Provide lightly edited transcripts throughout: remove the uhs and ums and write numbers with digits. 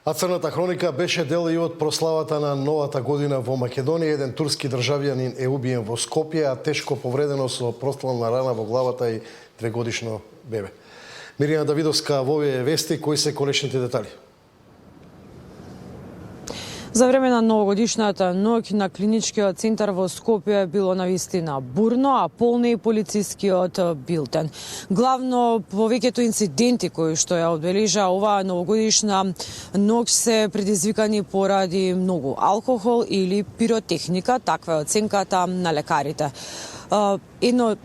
А Црната хроника беше дел и од прославата на новата година во Македонија. Еден турски државјанин е убиен во Скопје, а тешко повредено со прострелна рана во главата и 2-годишно бебе. Мирина Давидовска во овие вести, кои се конечните детали? За време на новогодишната ноќ на клиничкиот центар во Скопје било навистина бурно, а полни и полицискиот билтен. Главно повеќето инциденти кои што ја одбележа оваа новогодишна ноќ се предизвикани поради многу алкохол или пиротехника, таква е оценката на лекарите. Едно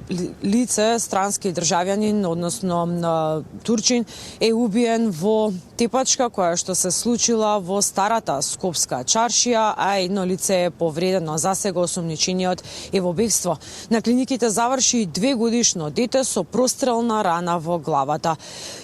лице, странски државјанин, односно турчин, е убиен во тепачка која што се случила во старата скопска чаршија, а едно лице е повредено. Засега осомничениот е во бегство. На клиниките заврши и 2-годишно дете со прострелна рана во главата.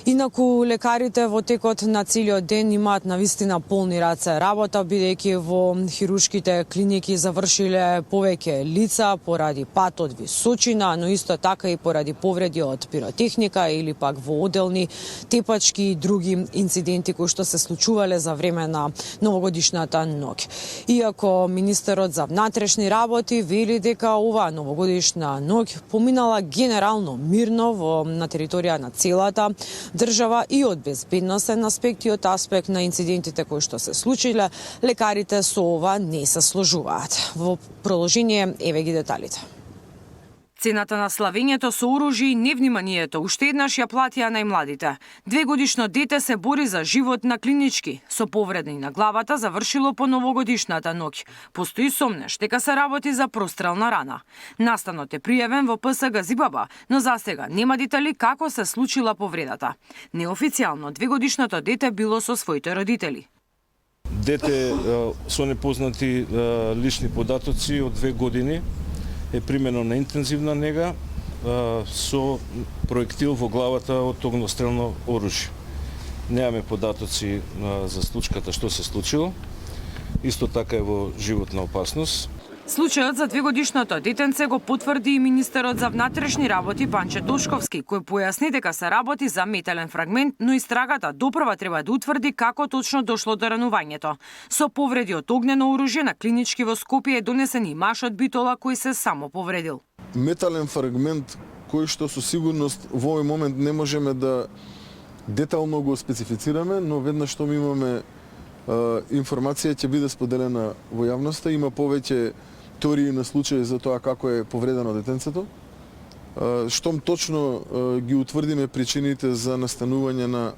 Инаку лекарите во текот на целиот ден имаат навистина полни раце работа, бидејќи во хируршките клиники завршиле повеќе лица поради пат од височина, но исто така и поради повреди од пиротехника или пак во оделни тепачки и други инциденти кои што се случувале за време на новогодишната ноќ. Иако министерот за внатрешни работи вели дека оваа новогодишна ноќ поминала генерално мирно на територија на целата држава и од безбедносен аспект и од аспект на инцидентите кои што се случиле, лекарите со ова не се сложуваат. Во продолжение еве ги деталите. Цената на славењето со оружје и невниманието уште еднаш ја платија најмладите. 2-годишно дете се бори за живот на клинички. Со повреди на главата завршило по новогодишната ноќ. Постои сомнеш дека се работи за прострелна рана. Настанот е пријавен во ПСГ Зибаба, но засега нема детали како се случила повредата. Неофицијално 2-годишното дете било со своите родители. Дете со непознати лични податоци од 2 години е примено на интензивна нега со проектил во главата од огнестрелно оружје. Немаме податоци за случката што се случило. Исто така е во животна опасност. Случајот за 2-годишното детенце го потврди и министерот за внатрешни работи Панче Тошковски, кој појасни дека се работи за метален фрагмент, но истрагата допрва треба да утврди како точно дошло до ранувањето. Со повреди од огнено оружје на клинички во Скопје е донесен и маж од Битола кој се само повредил. Метален фрагмент кој што со сигурност во овој момент не можеме да детално го специфицираме, но веднаш што имаме информација ќе биде споделена во јавноста. Има повеќе теории на случаи за тоа како е повредено детенцето. Штом точно ги утврдиме причините за настанување на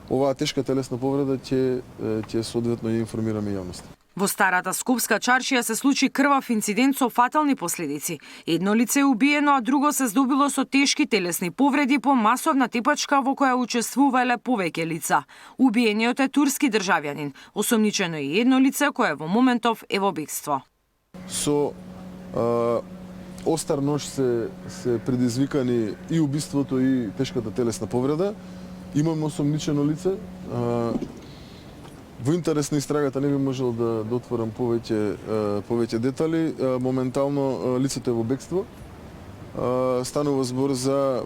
оваа тешка телесна повреда, ќе соодветно ја информираме јавноста. Во старата скопска чаршија се случи крвав инцидент со фатални последици. Едно лице е убиено, а друго се здобило со тешки телесни повреди по масовна тепачка во која учествувале повеќе лица. Убиениот е турски државјанин. Осомничено е и едно лице кое во моментов е во бегство. Со остар нож се предизвикани и убиството и тешката телесна повреда. Имаме осомничено лице. Во интерес на истрагата не би можел да отворам повеќе детали. Моментално лицето е во бегство. Станува збор за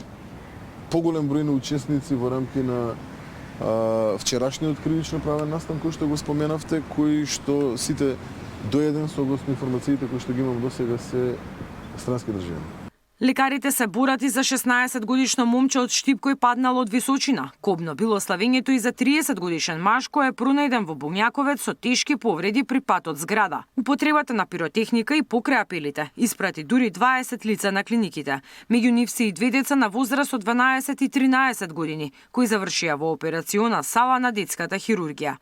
поголем број на учесници во рамки на вчерашниот кривично правен настан кој што го споменавте, кои што сите до еден согласно информациите кои што ги имам досега се странски државјани. Лекарите се борат и за 16-годишно момче од Штип кој паднал од височина. Кобно било славењето и за 30-годишен маж кој е пронајден во Бумјаковец со тешки повреди при пат од зграда. Употребата на пиротехника и покрај апелите испрати дури 20 лица на клиниките. Меѓу нив се и 2 деца на возраст од 12 и 13 години, кои завршија во операциона сала на детската хирургија.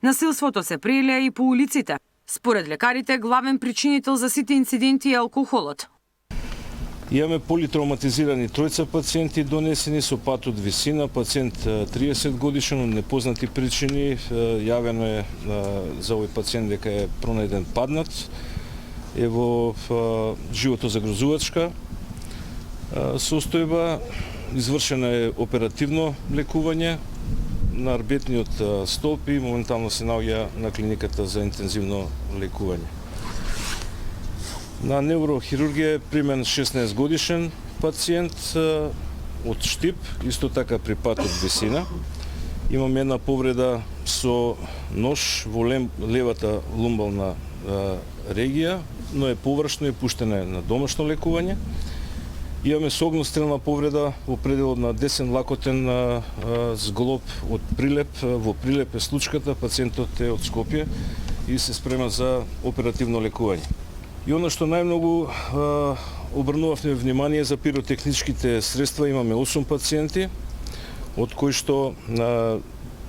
Насилството се прелеа и по улиците. Според лекарите, главен причинител за сите инциденти е алкохолот. Имаме политравматизирани тројца пациенти донесени со пат од висина, пациент 30 годишен од непознати причини. Јавено е за овој пациент дека е пронајден паднат, е во животозагрозувачка состојба, извршена е оперативно лекување на арбетниот столб и моментално се наоѓа на клиниката за интензивно лекување. На неврохирургија е примен 16 годишен пациент од Штип, исто така при пат од висина. Имаме една повреда со нож во левата лумбална регија, но е површно и пуштена на домашно лекување. Имаме со огнестрелна повреда во пределот на десен лакотен зглоб од прилеп. Во прилеп е случката, пациентот е од Скопје и се спрема за оперативно лекување. И оно што најмногу обрнувавме внимание за пиротехничките средства, имаме 8 пациенти, од кои што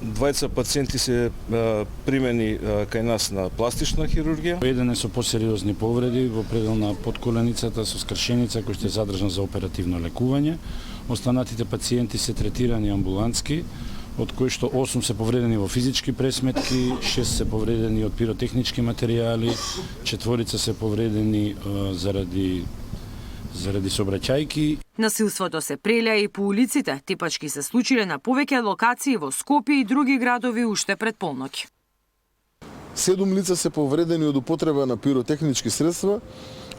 20 пациенти се примени кај нас на пластична хирургија. Еден е со посериозни повреди во предел на подколеницата со скршеница кој што е задржан за оперативно лекување. Останатите пациенти се третирани амбулантски, од кои што 8 се повредени во физички пресметки, 6 се повредени од пиротехнички материјали, 4 се повредени заради сообраќајки. Насилството се прелеа и по улиците. Типачки се случиле на повеќе локации во Скопје и други градови уште пред полноќ. 7 лица се повредени од употреба на пиротехнички средства,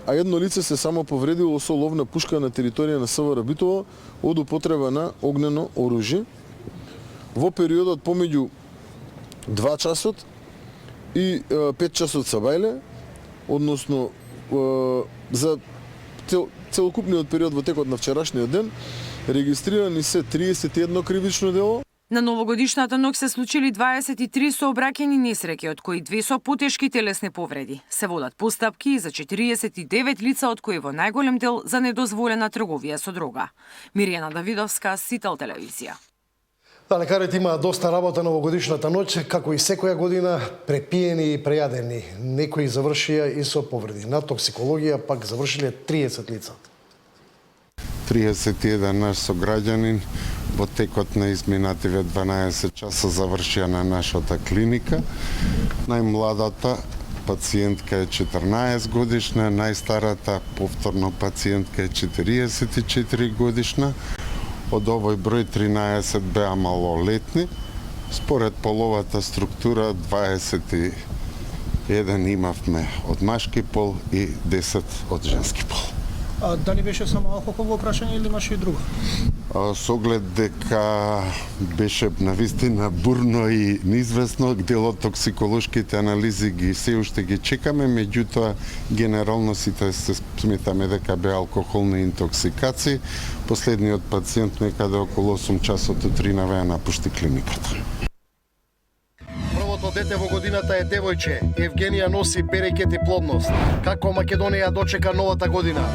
а едно лице се само повредило со ловна пушка на територија на СВР Битово од употреба на огнено оружје. Во периодот помеѓу 2 часот и 5 часот са бајле, односно за целокупниот период во текот на вчерашниот ден, регистрирани се 31 кривично дело. На новогодишната ноќ се случили 23 сообраќајни несреќи, од кои 2 со потешки телесни повреди. Се водат постапки за 49 лица, од кои во најголем дел за недозволена трговија со дрога. Мирјана Давидовска, Сител телевизија. Да, лекарите има доста работа новогодишната ноќ, како и секоја година, препиени и прејадени. Некои завршија и со повреди. На токсикологија пак завршиле 30 лица. 31 наш сограѓанин во текот на изминативе 12 часа завршија на нашата клиника. Најмладата пациентка е 14 годишна, најстарата повторно пациентка е 44 годишна. Од овој број 13 беа малолетни. Според половата структура 21 имавме од машки пол и 10 од женски пол. А дали беше само алкохол во прашање или имаше и друго? Со оглед дека беше навистина бурно и неизвестно, дел од токсиколошките анализи ги се уште ги чекаме, меѓутоа генерално сите се сметаме дека беа алкохолни интоксикации. Последниот пациент некаде околу 8 часот утрина веа напушти клиниката. Првото дете во годината е девојче. Евгенија носи берекет и плодност. Како Македонија дочека новата година?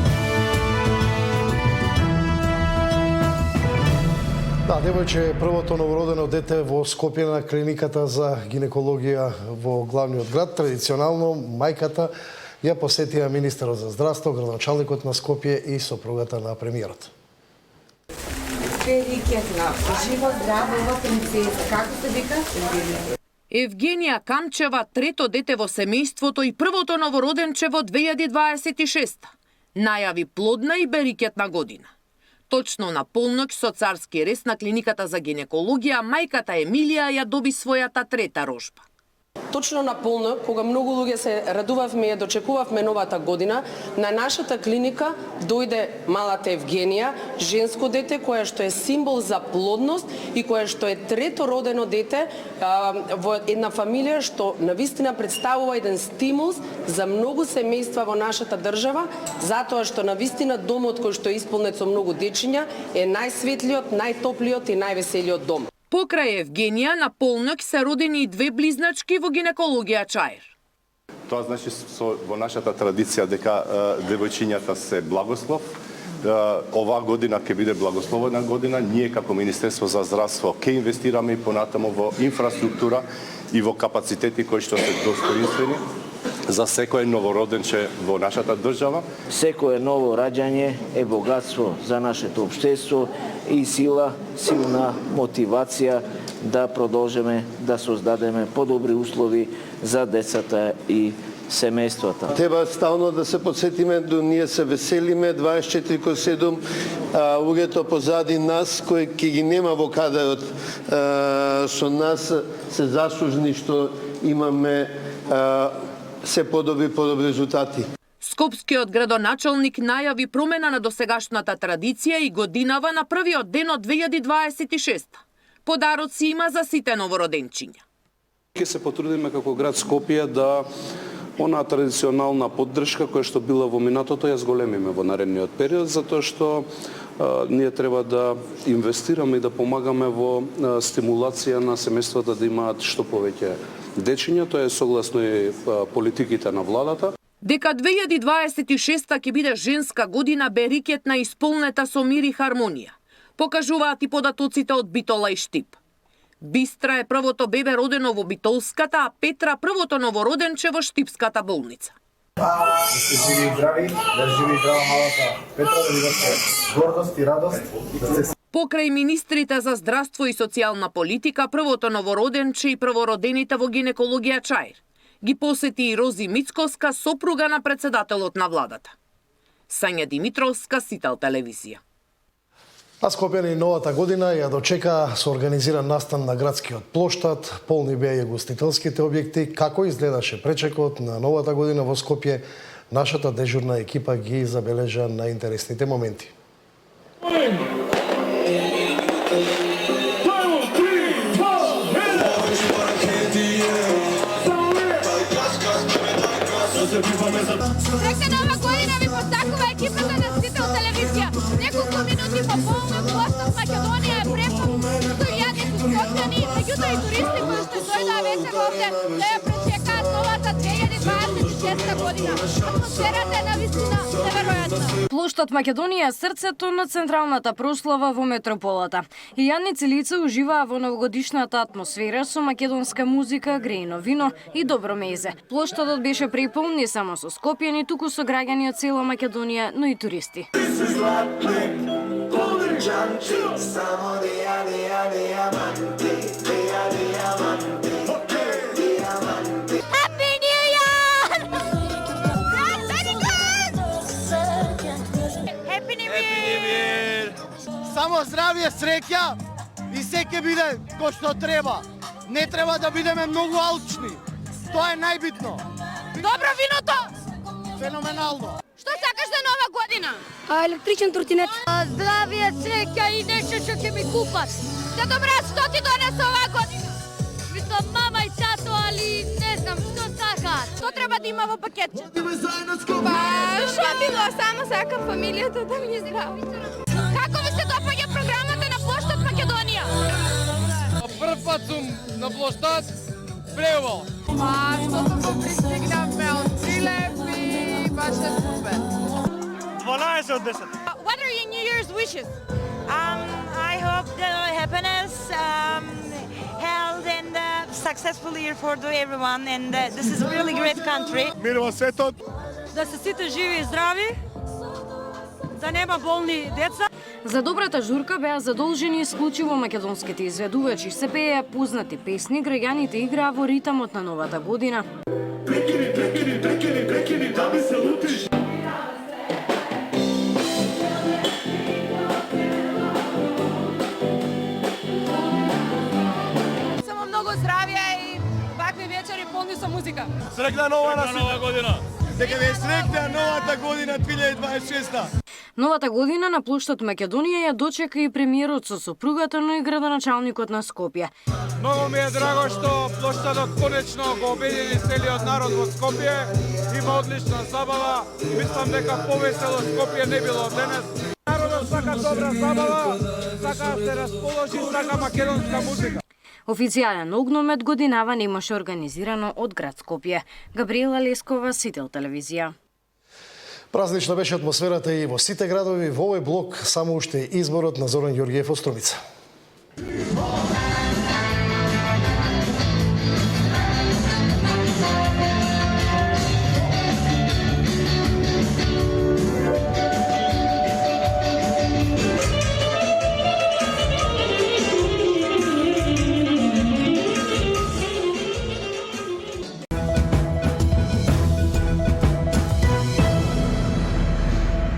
Да, девојче е првото новородено дете во Скопје на клиниката за гинекологија во главниот град. Традиционално мајката ја посетија министерот за здравство, градоначалникот на Скопје и сопругата на премиерот. Берекетна, живо здраво принцеса. Како се вика? Евгенија Камчева, трето дете во семејството и првото новороденче во 2026. Најави плодна и берекетна година. Точно на полноќ со царски рез на клиниката за гинекологија, мајката Емилија ја доби својата трета рожба. Точно на полноќ, кога многу луѓе се радувавме и ја дочекувавме новата година, на нашата клиника дојде малата Евгенија, женско дете кое што е символ за плодност и кое што е трето родено дете во една фамилија што навистина представува еден стимул за многу семејства во нашата држава, затоа што навистина домот кој што е исполнет со многу дечиња е најсветлиот, најтоплиот и највеселиот дом. Покрај Евгенија, на полноќ се родени и 2 близначки во гинекологија Чаир. Тоа значи во нашата традиција дека девојчињата се благослов. Оваа година ќе биде благословена година. Ние како Министерство за здравство ќе инвестираме и понатаму во инфраструктура и во капацитети кои што се достоинствени за секој новороденче во нашата држава. Секое ново раѓање е богатство за нашето општество и силна мотивација да продолжиме да создадеме подобри услови за децата и семејствата. Треба стално да се подсетиме, ние се веселиме 24/7, луѓето позади нас кои ќе ги нема во кадрот со нас се заслужни што имаме се подобри резултати. Скопскиот градоначалник најави промена на досегашната традиција и годинава на првиот ден од 2026. Подароци има за сите новороденчиња. Ќе се потрудиме како град Скопје да онаа традиционална поддршка која што била во минатото ја зголемиме во наредниот период, затоа што ние треба да инвестираме и да помагаме во стимулација на семејствата да имаат што повеќе дечиња. Тоа е согласно и политиките на владата. Дека 2026 ќе биде женска година бе рикетна исполнета со мир и хармонија. Покажуваат и податоците од Битола и Штип. Бистра е првото бебе родено во Битолската, а Петра првото новороденче во Штипската болница. Да сте живи и здрави, да живи и здрава малата Петра, да имате гордост и радост. Покрај министрите за здравство и социјална политика, првото новороденче и првородените во гинекологија Чаир ги посети и Рози Мицковска, сопруга на председателот на владата. Сања Димитровска, Сител телевизија. А Скопјани новата година ја дочека со организиран настан на градскиот плоштад, полни беа и гостителските објекти. Како изгледаше пречекот на новата година во Скопје, нашата дежурна екипа ги забележа на интересните моменти. Среќна нова година ви посакува екипата на Сител телевизија. Неколку минути по полно плоштад Македонија е препун со илјади скопјани, меѓутоа и туристи кои што дојдоа вечер овде да ја пречекаат новата 2026 година. Атмосферата е навистина неверојатна. Плоштад Македонија е срцето на централната прослава во метрополата. Илјадници лица уживаа во новогодишната атмосфера со македонска музика, грејно вино и добро мезе. Плоштадот беше препун не само со скопјани, туку со граѓани од цела Македонија, но и туристи. Само здравје, среќа и се ќе биде кој што треба. Не треба да бидеме многу алчни. Тоа е најбитно. Добро виното! Феноменално. Што сакаш за нова година? Електричен тротинет. Здравје, среќа и нешто што ќе ми купат. Да добра, што ти донесе оваа година? Мислам мама и тато, али не знам што сакаат. Што треба да има во пакетче? Што било, само сакам фамилијата да ми е здраво. Како ви се допаѓа програмата на Плоштад Македонија? Прв пат сум на плоштад, преубаво. Што сум пристигнавме од Прилеп и баш е супер. 12 од 10. What are your New Year's wishes? I hope the happiness, health and successful year for everyone, and this is a really great country. Мир во светот. Да се сите живи и здрави, да нема болни деца. За добрата журка беа задолжени исклучиво македонските изведувачи. Се пееа познати песни, граѓаните играа во ритамот на новата година. Само многу здравје и вакви вечери полни со музика. Среќна нова година. Дека ви е среќна новата година 2026. Новата година на Плоштад Македонија ја дочека и премиерот со сопругата, но и градоначалникот на Скопје. Многу ми е драго што плоштадот конечно го обедини целиот народ во Скопје. Има одлична забава и мислам дека повесело Скопје не било денес. Народот сака добра забава, сака да се расположи, сака македонска музика. Официјален огномет годинава немаше организирано од град Скопје. Габриела Лескова, Сител телевизија. Празнична беше атмосферата и во сите градови. Во овој блок само уште изборот на Зоран Ѓорѓиев од Струмица.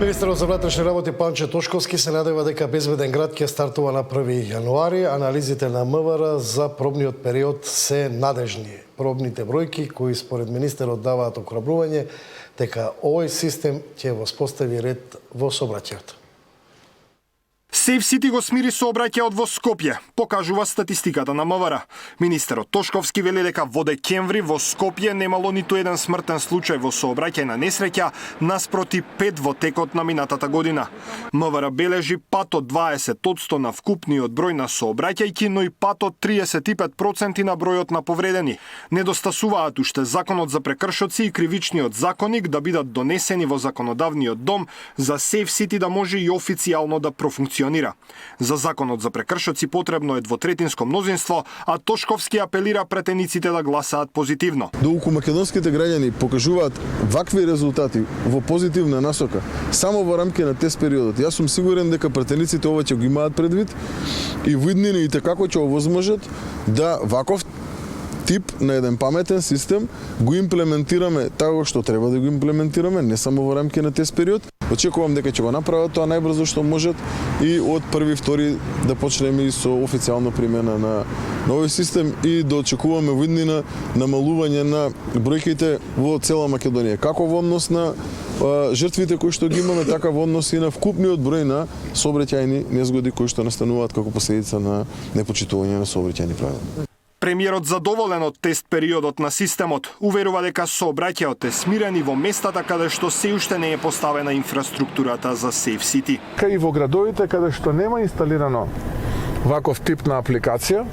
Министерот за внатрешни работи Панче Тошковски се надева дека безбеден град ќе стартува на 1 јануари. Анализите на МВР за пробниот период се надежни. Пробните бројки кои според министерот даваат охрабрување дека овој систем ќе воспостави ред во сообраќајот. Safe City го смири сообраќајот во Скопје, покажува статистиката на МВР. Министерот Тошковски вели дека во декември во Скопје немало ниту еден смртен случај во сообраќајна несреќа, наспроти 5 во текот на минатата година. МВР бележи пат од 20% на вкупниот број на сообраќајки, но и пат од 35% на бројот на повредени. Недостасуваат уште законот за прекршоци и кривичниот законник да бидат донесени во законодавниот дом за Safe City да може и официјално да профункционира. За законот за прекршоци потребно е двотретинско мнозинство, а Тошковски апелира претениците да гласаат позитивно. Доколку македонските граѓани покажуваат вакви резултати во позитивна насока, само во рамки на тест периодот, јас сум сигурен дека претениците ова ќе го имаат предвид и во иднина и како ќе овозможат да ваков тип на еден паметен систем го имплементираме така што треба да го имплементираме, не само во рамки на тест период. Очекувам дека ќе го направат тоа најбрзо што можат и од 1-2 да почнеме и со официјална примена на овој систем и да очекуваме во иднина намалување на бројките во цела Македонија. Како во однос на жртвите кои што ги имаме, така во однос и на вкупниот број на сообраќајни незгоди кои што настануваат како последица на непочитување на сообраќајни правила. Премиерот задоволен од тест периодот на системот, уверува дека сообраќајот е смирен и во местата каде што се уште не е поставена инфраструктурата за Safe City. И во градовите каде што нема инсталирано ваков тип на апликација,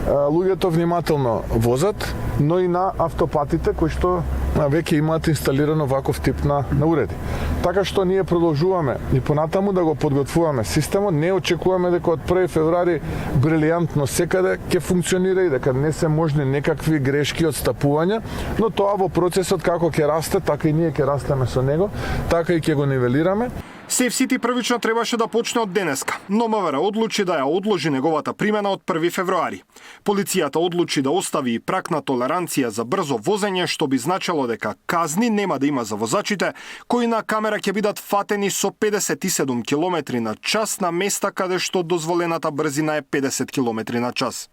луѓето внимателно возат, но и на автопатите кои што веќе имаат инсталирано ваков тип на уреди. Така што ние продолжуваме и понатаму да го подготвуваме системот, не очекуваме дека од 1 февруари брилијантно секаде ќе функционира и дека не се можни некакви грешки од стапувања, но тоа во процесот како ќе расте, така и ние ќе растеме со него, така и ќе го нивелираме. Safe City првично требаше да почне од денеска, но МВР одлучи да ја одложи неговата примена од 1 февруари. Полицијата одлучи да остави и прак на толеранција за брзо возење, што би значело дека казни нема да има за возачите, кои на камера ќе бидат фатени со 57 км на час на места каде што дозволената брзина е 50 км на час.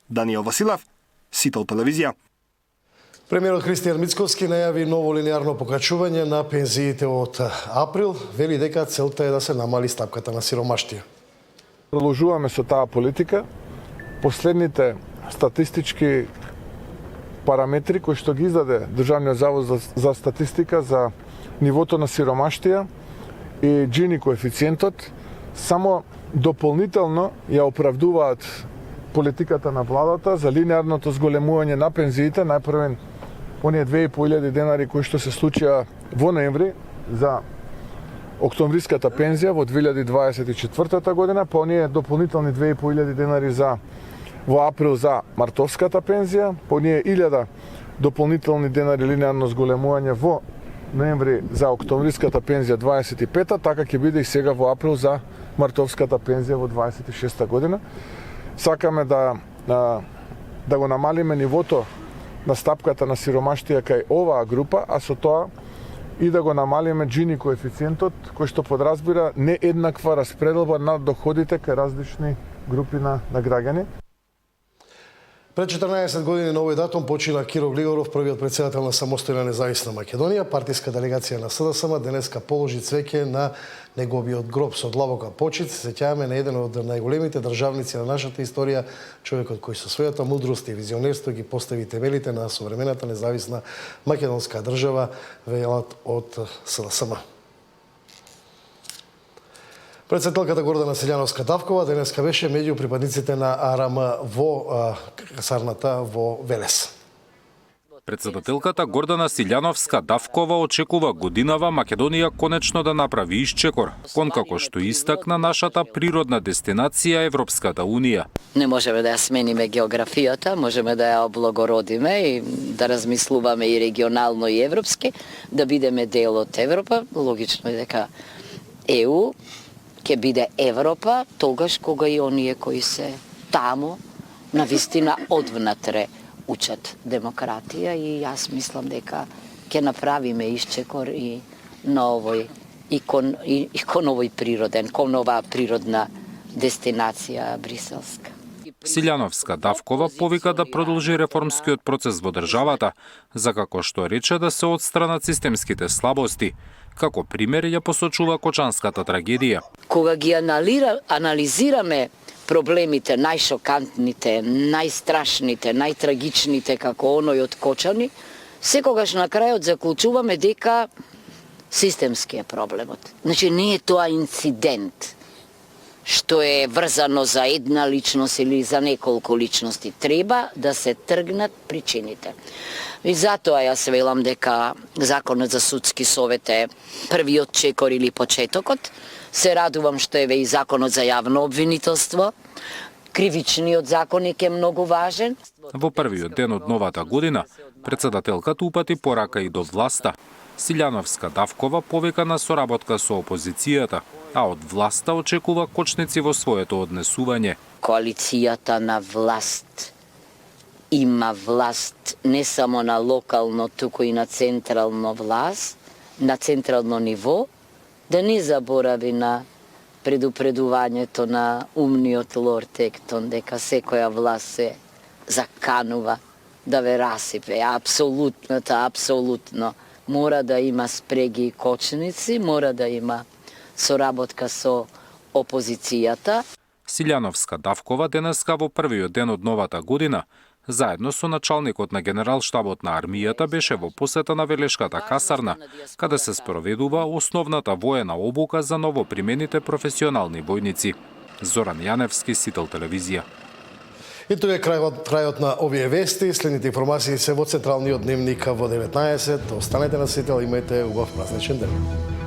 Даниел Василев, Сител телевизија. Премиерот Христијан Мицковски најави ново линеарно покачување на пензиите од април. Вели дека целта е да се намали стапката на сиромаштија. Продолжуваме со таа политика. Последните статистички параметри кои што ги издаде Државниот завод за статистика за нивото на сиромаштија и Джини коефициентот само дополнително ја оправдуваат политиката на владата за линеарното зголемување на пензиите, најпрвен оние 2500 денари кои што се случија во ноември за октомвриската пензија во 2024 година, па оние дополнителни 2500 денари во април за мартовската пензија, па оние 1000 дополнителни денари линеарно зголемување во ноември за октомвриската пензија 25-та, така ќе биде и сега во април за мартовската пензија во 26-та година. Сакаме да го намалиме нивото на стапката на сиромаштија кај оваа група, а со тоа и да го намалиме Джини коефициентот, кој што подразбира нееднаква распределба на доходите кај различни групи на граѓани. Пред 14 години на овој датум почина Киро Глигоров, првиот претседател на самостојна независна Македонија. Партиска делегација на СДСМ денеска положи цвеќе на неговиот гроб со длабока почит. Сеќаваме на еден од најголемите државници на нашата историја, човекот кој со својата мудрост и визионерство ги постави темелите на современата независна македонска држава, велат од СДСМ. Председателката Гордана Силјановска-Давкова денеска беше меѓу припадниците на АРМ во касарната во Велес. Председателката Гордана Силјановска-Давкова очекува годинава Македонија конечно да направи исчекор, кон како што истакна нашата природна дестинација Европската Унија. Не можеме да ја смениме географијата, можеме да ја облагородиме и да размислуваме и регионално и европски, да бидеме дел од Европа. Логично е дека ЕУ ќе биде Европа, тогаш кога и оние кои се таму навистина одвнатре учат демократија и јас мислам дека ќе направиме исчекор и на овој кон овој природен, кон оваа природна дестинација бриселска. Силјановска-Давкова повика да продолжи реформскиот процес во државата, за како што рече да се отстранат системските слабости, Како пример ја посочува Кочанската трагедија. Кога ги анализираме проблемите, најшокантните, најстрашните, најтрагичните, како оној од Кочани, секогаш на крајот заклучуваме дека системски е проблемот. Значи, не е тоа инцидент, што е врзано за една личност или за неколку личности. Треба да се тргнат причините. И затоа јас велам дека Законот за судски совет е првиот чекор или почетокот. Се радувам што еве и Законот за јавно обвинителство. Кривичниот законник е многу важен. Во првиот ден од новата година, председателката упати порака и до власта. Силјановска-Давкова повика на соработка со опозицијата, а од власта очекува кочници во своето однесување. Коалицијата на власт има власт не само на локално, туку и на централно власт, на централно ниво, да не заборави на предупредувањето на умниот лорд Ектон дека секоја власт се заканува да ве расипе. Апсолутно. Мора да има спреги и кочници, мора да има соработка со опозицијата. Силјановска-Давкова денеска во првиот ден од новата година, заедно со началникот на Генерал-штабот на армијата, беше во посета на Велешката касарна, каде се спроведува основната воена обука за новопримените професионални војници. Зоран Јаневски, Сител телевизија. И тоа е крајот на овие вести. Следните информации се во централниот дневник во 19. Останете на Сител, имајте убав празничен ден.